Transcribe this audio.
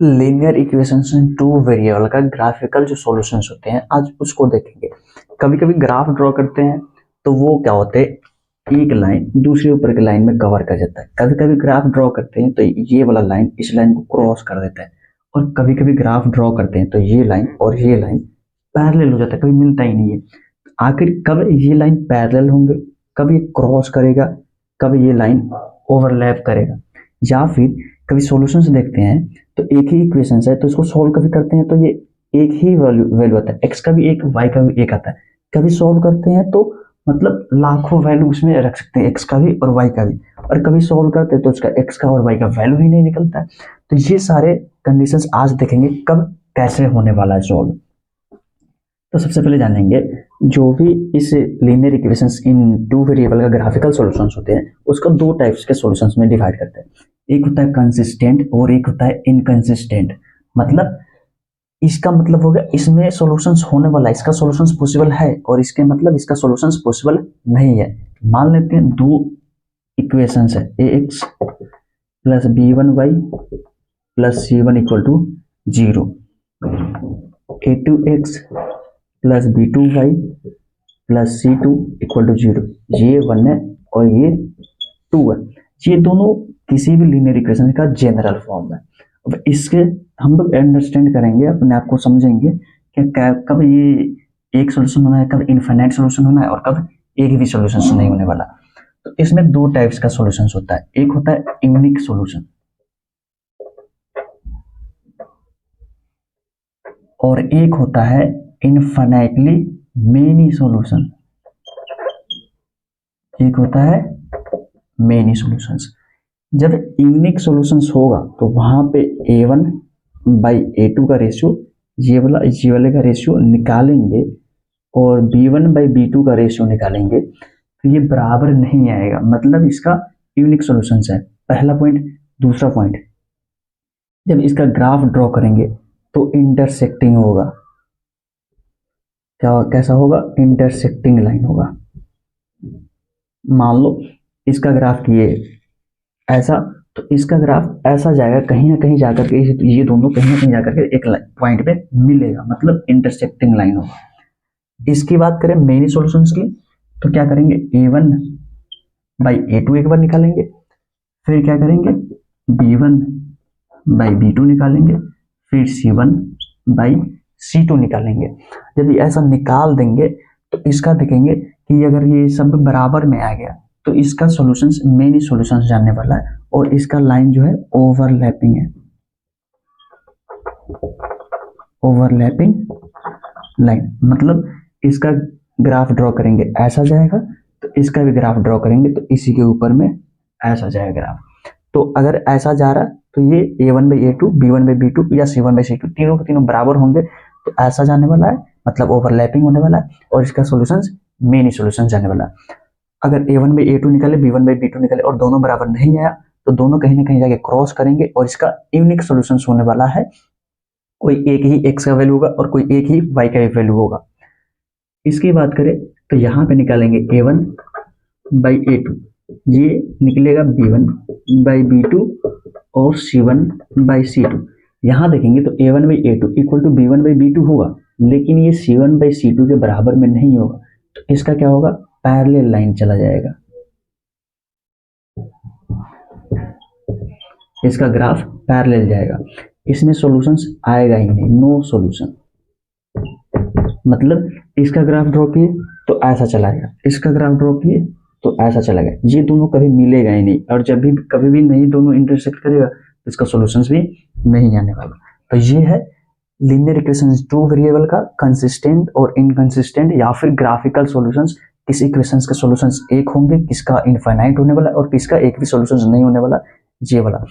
Linear equations इन two variable का graphical जो solutions होते हैं आज उसको देखेंगे। कभी कभी ग्राफ ड्रॉ करते हैं तो वो क्या होते हैं, एक लाइन दूसरे ऊपर की लाइन में कवर कर जाता है। कभी कभी ग्राफ ड्रॉ करते हैं तो ये वाला लाइन इस लाइन को क्रॉस कर देता है, और कभी कभी ग्राफ ड्रॉ करते हैं तो ये लाइन और ये लाइन पैरेलल हो जाता है, कभी मिलता ही नहीं है। आखिर कब ये लाइन पैरेलल होंगे, कब ये क्रॉस करेगा, कब ये लाइन ओवरलैप करेगा, या फिर कभी सॉल्यूशंस देखते हैं तो एक ही इक्वेशन है तो इसको सॉल्व कभी करते हैं तो ये एक ही वैल्यू आता है, एक्स का भी एक वाई का भी एक आता है। कभी सॉल्व करते हैं तो मतलब लाखों वैल्यू उसमें रख सकते हैं, एक्स का भी और वाई का भी, और कभी सॉल्व करते हैं तो उसका एक्स का और वाई का वैल्यू ही नहीं निकलता है। तो ये सारे कंडीशंस आज देखेंगे कब कैसे होने वाला है सॉल्व। तो सबसे पहले जानेंगे जो भी इस लीनियर इक्वेशंस इन टू वेरिएबल का ग्राफिकल सॉल्यूशंस होते हैं उसको दो टाइप्स के सॉल्यूशंस में डिवाइड करते हैं। एक होता है कंसिस्टेंट और एक होता है इनकंसिस्टेंट। मतलब इसका मतलब हो गया इसमें सॉल्यूशंस होने वाला है, इसका सॉल्यूशंस पॉसिबल है, और इसके मतलब इसका सॉल्यूशंस पॉसिबल नहीं है। मान लेते हैं दो इक्वेशंस है, ax plus b1y plus c1 equal to 0, a2x plus b2y plus c2 equal to 0। ये 1 है और ये 2 है। ये दोनों किसी भी लीनियर इक्वेशन का जनरल फॉर्म है। अब इसके हम लोग अंडरस्टैंड करेंगे, अपने आप को समझेंगे कि कब ये एक सोल्यूशन होना है, कब इनफाइनाइट सोल्यूशन होना है, और कब एक भी सोल्यूशन नहीं होने वाला। तो इसमें दो टाइप्स का सोल्यूशन होता है, एक होता है यूनिक सोल्यूशन और एक होता है इनफाइनाइटली मेनी सोल्यूशन। एक होता है मेनी सॉल्यूशंस। जब यूनिक सॉल्यूशंस होगा तो वहां पे a1 बाई a2 का रेशियो, ये वाले का रेशियो निकालेंगे और b1 बाई b2 का रेशियो निकालेंगे तो ये बराबर नहीं आएगा, मतलब इसका यूनिक सॉल्यूशंस है। पहला पॉइंट। दूसरा पॉइंट, जब इसका ग्राफ ड्रॉ करेंगे तो इंटरसेक्टिंग होगा। कैसा होगा? इंटरसेक्टिंग लाइन होगा। मान लो इसका ग्राफ किए ऐसा, तो इसका ग्राफ ऐसा जाएगा, कहीं ना कहीं जाकर के ये दोनों कहीं ना कहीं जाकर के एक पॉइंट पे मिलेगा, मतलब इंटरसेक्टिंग लाइन होगा। इसकी बात करें मेनी सॉल्यूशंस की तो क्या करेंगे, a1 बाई a2 एक बार निकालेंगे, फिर क्या करेंगे b1 बाई b2 निकालेंगे, फिर c1 बाई c2 निकालेंगे। जब ये ऐसा निकाल देंगे तो इसका देखेंगे कि अगर ये सब बराबर में आ गया तो इसका सॉल्यूशंस मेनी सॉल्यूशंस जानने वाला है, और इसका लाइन जो है ओवरलैपिंग है, ओवरलैपिंग लाइन। मतलब इसका ग्राफ ड्रॉ करेंगे ऐसा जाएगा, तो इसका भी ग्राफ ड्रॉ करेंगे तो इसी के ऊपर में ऐसा जाएगा ग्राफ। तो अगर ऐसा जा रहा तो ये a1 by a2, b1 by b2 या c1 बाई c2 तीनों के तीनों बराबर होंगे, तो ऐसा जाने वाला है, मतलब ओवरलैपिंग होने वाला है, और इसका सॉल्यूशंस मेनी सॉल्यूशन जाने वाला है। अगर a1 बाई a2 निकाले, b1 बाई b2 निकाले और दोनों बराबर नहीं आया तो दोनों कहीं ना कहीं जाके क्रॉस करेंगे और इसका यूनिक सॉल्यूशन होने वाला है। कोई एक ही x का वैल्यू होगा और कोई एक ही y का वैल्यू होगा। इसकी बात करें तो यहाँ पे निकालेंगे a1 बाई a2, ये निकलेगा b1 बाई b2 और c1 बाई c2। यहाँ देखेंगे तो a1 by a2 equal to b1 by b2 होगा, लेकिन ये c1 बाई c2 के बराबर में नहीं होगा, तो इसका क्या होगा, पैरेलल लाइन चला जाएगा, इसका ग्राफ पैरेलल जाएगा, इसमें सॉल्यूशंस आएगा ही नहीं, नो सॉल्यूशन। मतलब इसका ग्राफ ड्रॉ किए तो ऐसा चला गया, इसका ग्राफ ड्रॉ किए तो ऐसा चला गया, ये दोनों कभी मिलेगा ही नहीं, और जब भी कभी भी नहीं दोनों इंटरसेक्ट करेगा तो इसका सॉल्यूशंस भी नहीं आने वाला। तो ये है लीनियर इक्वेशंस टू वेरिएबल का कंसिस्टेंट और इनकंसिस्टेंट या फिर ग्राफिकल सॉल्यूशंस। किस इक्वेशंस के सॉल्यूशंस एक होंगे, किसका इनफाइनाइट होने वाला और किसका एक भी सॉल्यूशंस नहीं होने वाला, ये वाला।